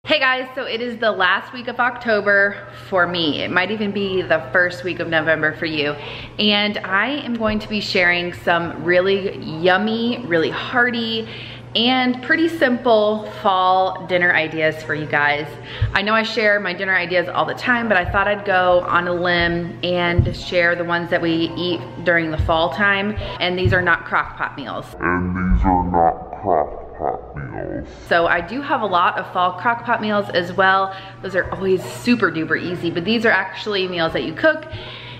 Hey guys, so it is the last week of October for me. It might even be the first week of November for you. And I am going to be sharing some really yummy, really hearty, and pretty simple fall dinner ideas for you guys. I know I share my dinner ideas all the time, but I thought I'd go on a limb and share the ones that we eat during the fall time. And these are not crock pot meals. So I do have a lot of fall crock pot meals as well. Those are always super duper easy, but these are actually meals that you cook,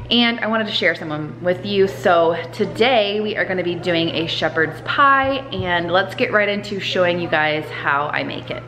and I wanted to share some of them with you. So today we are gonna be doing a shepherd's pie, and let's get right into showing you guys how I make it.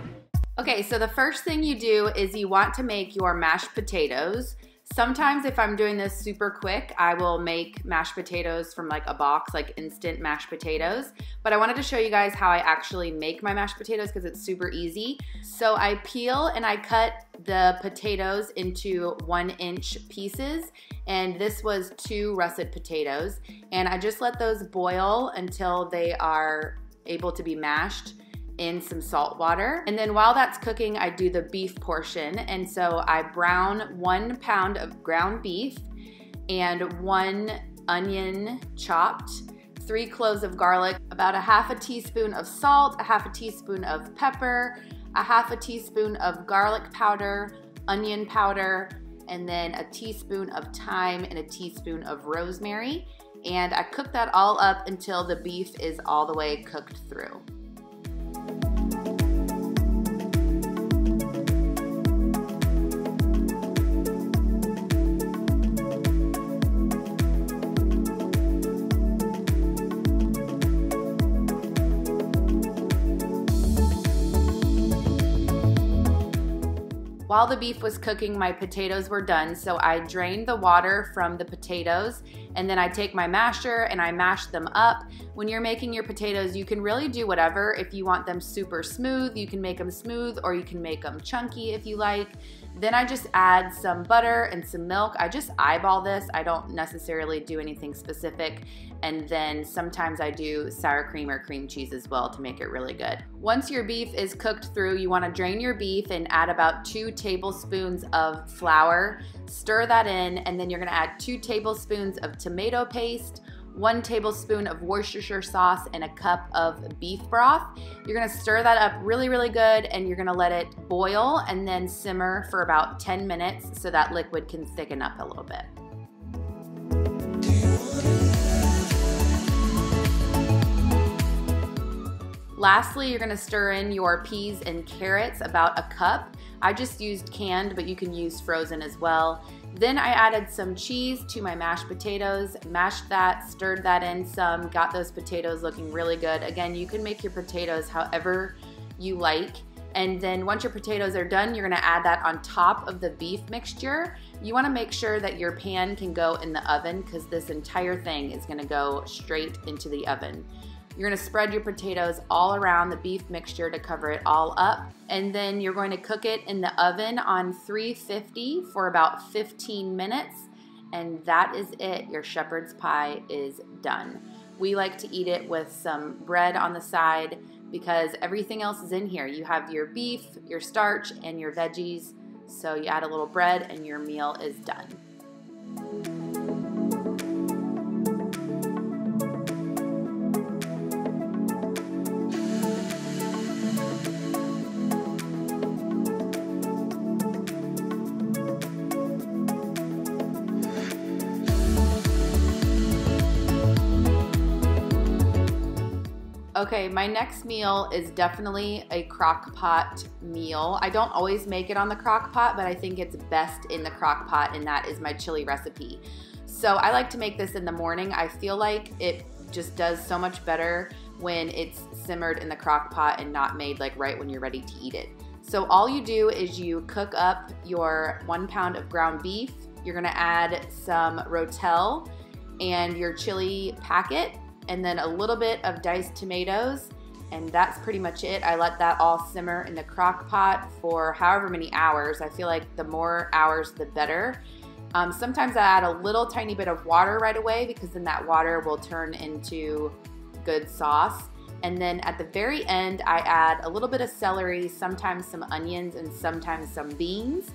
Okay, so the first thing you do is you want to make your mashed potatoes. Sometimes if I'm doing this super quick, I will make mashed potatoes from like a box, like instant mashed potatoes. But I wanted to show you guys how I actually make my mashed potatoes because it's super easy. So I peel and I cut the potatoes into 1-inch pieces. And this was 2 russet potatoes. And I just let those boil until they are able to be mashed in some salt water. And then while that's cooking, I do the beef portion. And so I brown 1 pound of ground beef and 1 onion chopped, 3 cloves of garlic, about a half a teaspoon of salt, a half a teaspoon of pepper, a half a teaspoon of garlic powder, onion powder, and then a teaspoon of thyme and a teaspoon of rosemary. And I cook that all up until the beef is all the way cooked through. While the beef was cooking, my potatoes were done, so I drained the water from the potatoes, and then I take my masher and I mash them up. When you're making your potatoes, you can really do whatever. If you want them super smooth, you can make them smooth, or you can make them chunky if you like. Then I just add some butter and some milk. I just eyeball this. I don't necessarily do anything specific. And then sometimes I do sour cream or cream cheese as well to make it really good. Once your beef is cooked through, you want to drain your beef and add about 2 tablespoons of flour. Stir that in, and then you're going to add 2 tablespoons of tomato paste, 1 tablespoon of Worcestershire sauce, and a cup of beef broth. You're gonna stir that up really, really good, and you're gonna let it boil and then simmer for about 10 minutes so that liquid can thicken up a little bit. Lastly, you're gonna stir in your peas and carrots, about a cup. I just used canned, but you can use frozen as well. Then I added some cheese to my mashed potatoes, mashed that, stirred that in some, got those potatoes looking really good. Again, you can make your potatoes however you like. And then once your potatoes are done, you're gonna add that on top of the beef mixture. You wanna make sure that your pan can go in the oven because this entire thing is gonna go straight into the oven. You're gonna spread your potatoes all around the beef mixture to cover it all up. And then you're going to cook it in the oven on 350 for about 15 minutes. And that is it. Your shepherd's pie is done. We like to eat it with some bread on the side because everything else is in here. You have your beef, your starch, and your veggies. So you add a little bread and your meal is done. Okay, my next meal is definitely a crock pot meal. I don't always make it on the crock pot, but I think it's best in the crock pot, and that is my chili recipe. So I like to make this in the morning. I feel like it just does so much better when it's simmered in the crock pot and not made like right when you're ready to eat it. So all you do is you cook up your 1 pound of ground beef. You're gonna add some Rotel and your chili packet, and then a little bit of diced tomatoes, and that's pretty much it. I let that all simmer in the crock pot for however many hours. I feel like the more hours, the better. Sometimes I add a little tiny bit of water right away because then that water will turn into good sauce. And then at the very end, I add a little bit of celery, sometimes some onions, and sometimes some beans.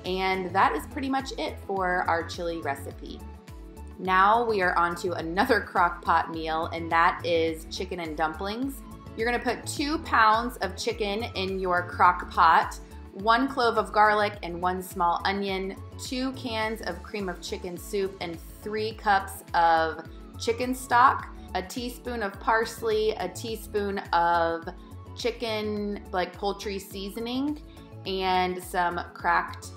And that is pretty much it for our chili recipe. Now we are on to another crock pot meal, and that is chicken and dumplings. You're gonna put 2 pounds of chicken in your crock pot, 1 clove of garlic and 1 small onion, 2 cans of cream of chicken soup, and 3 cups of chicken stock, a teaspoon of parsley, a teaspoon of chicken, like poultry seasoning, and some cracked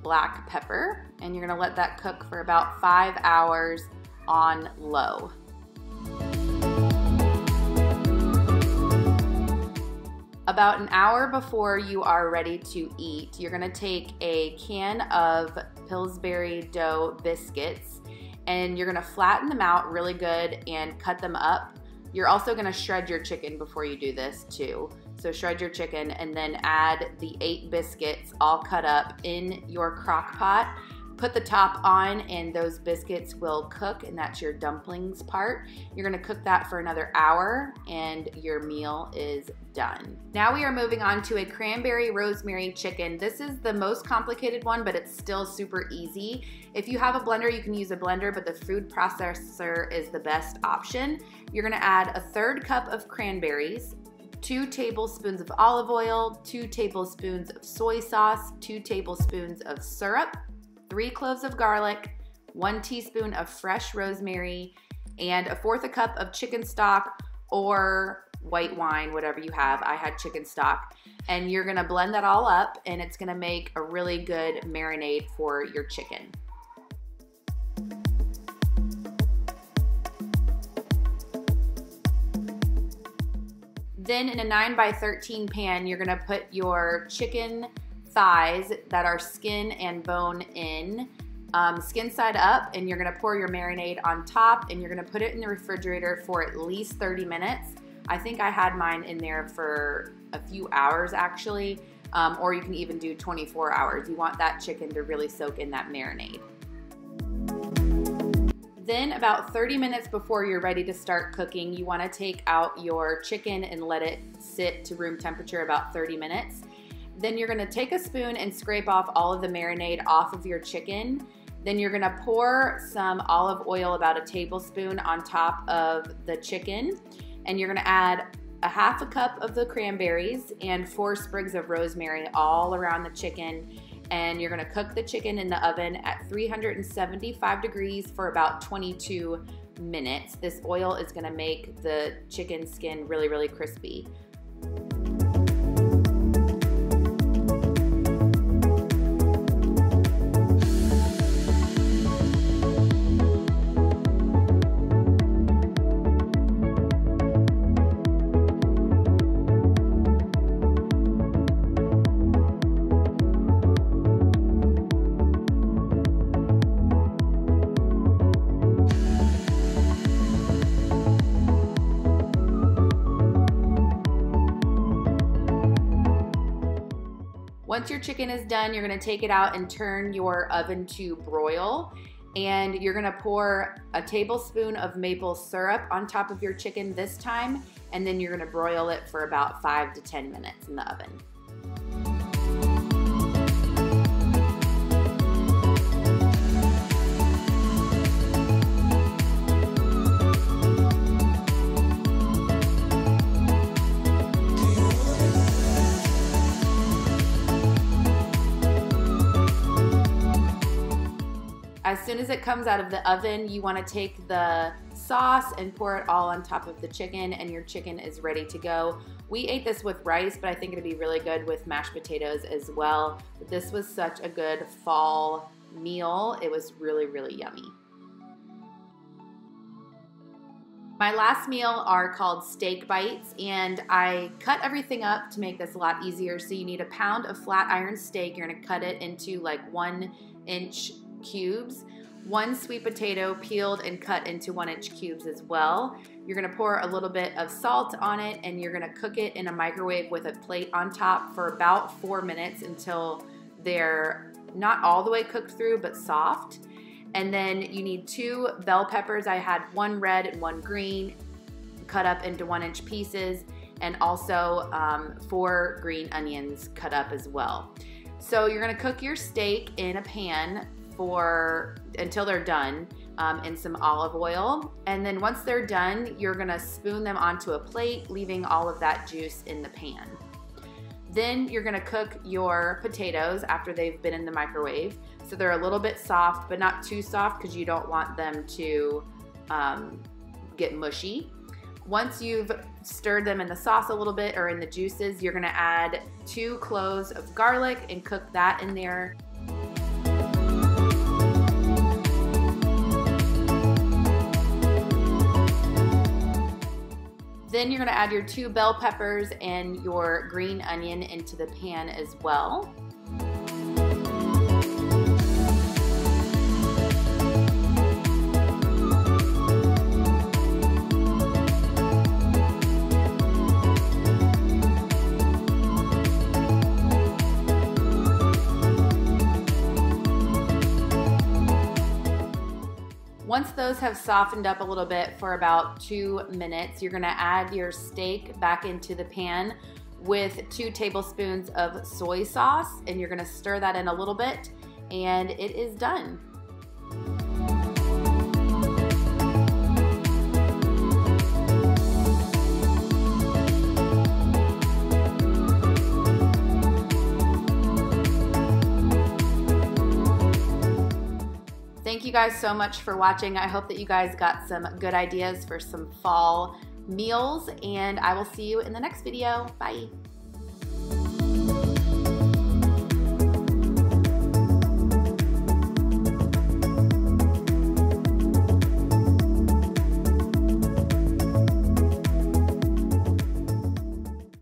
black pepper. And you're gonna let that cook for about 5 hours on low. About an hour before you are ready to eat, you're gonna take a can of Pillsbury dough biscuits and you're gonna flatten them out really good and cut them up. You're also gonna shred your chicken before you do this too. So shred your chicken and then add the 8 biscuits all cut up in your crock pot. Put the top on and those biscuits will cook, and that's your dumplings part. You're gonna cook that for another hour and your meal is done. Now we are moving on to a cranberry rosemary chicken. This is the most complicated one, but it's still super easy. If you have a blender, you can use a blender, but the food processor is the best option. You're gonna add a 1/3 cup of cranberries, 2 tablespoons of olive oil, 2 tablespoons of soy sauce, 2 tablespoons of syrup, 3 cloves of garlic, 1 teaspoon of fresh rosemary, and 1/4 cup of chicken stock or white wine, whatever you have. I had chicken stock. And you're gonna blend that all up and it's gonna make a really good marinade for your chicken. Then in a 9x13 pan, you're gonna put your chicken thighs that are skin and bone in, skin side up, and you're gonna pour your marinade on top and you're gonna put it in the refrigerator for at least 30 minutes. I think I had mine in there for a few hours actually, or you can even do 24 hours. You want that chicken to really soak in that marinade. Then about 30 minutes before you're ready to start cooking, you wanna take out your chicken and let it sit to room temperature about 30 minutes. Then you're gonna take a spoon and scrape off all of the marinade off of your chicken. Then you're gonna pour some olive oil, about a tablespoon, on top of the chicken. And you're gonna add a 1/2 cup of the cranberries and 4 sprigs of rosemary all around the chicken. And you're gonna cook the chicken in the oven at 375 degrees for about 22 minutes. This oil is gonna make the chicken skin really, really crispy. Once your chicken is done, you're gonna take it out and turn your oven to broil. And you're gonna pour a tablespoon of maple syrup on top of your chicken this time, and then you're gonna broil it for about 5 to 10 minutes in the oven. As soon as it comes out of the oven, you want to take the sauce and pour it all on top of the chicken, and your chicken is ready to go. We ate this with rice, but I think it'd be really good with mashed potatoes as well. But this was such a good fall meal. It was really, really yummy. My last meal are called steak bites, and I cut everything up to make this a lot easier. So you need a pound of flat iron steak. You're gonna cut it into like 1-inch cubes. 1 sweet potato peeled and cut into 1-inch cubes as well. You're gonna pour a little bit of salt on it, and you're gonna cook it in a microwave with a plate on top for about 4 minutes until they're not all the way cooked through, but soft. And then you need 2 bell peppers. I had 1 red and 1 green. cut up into 1-inch pieces, and also 4 green onions cut up as well. So you're gonna cook your steak in a pan until they're done in some olive oil. And then once they're done, you're gonna spoon them onto a plate, leaving all of that juice in the pan. Then you're gonna cook your potatoes after they've been in the microwave. So they're a little bit soft, but not too soft because you don't want them to get mushy. Once you've stirred them in the sauce a little bit or in the juices, you're gonna add 2 cloves of garlic and cook that in there. Then you're gonna add your 2 bell peppers and your green onion into the pan as well. Once those have softened up a little bit for about 2 minutes, you're gonna add your steak back into the pan with 2 tablespoons of soy sauce, and you're gonna stir that in a little bit, and it is done. Thank you guys so much for watching. I hope that you guys got some good ideas for some fall meals, and I will see you in the next video. Bye.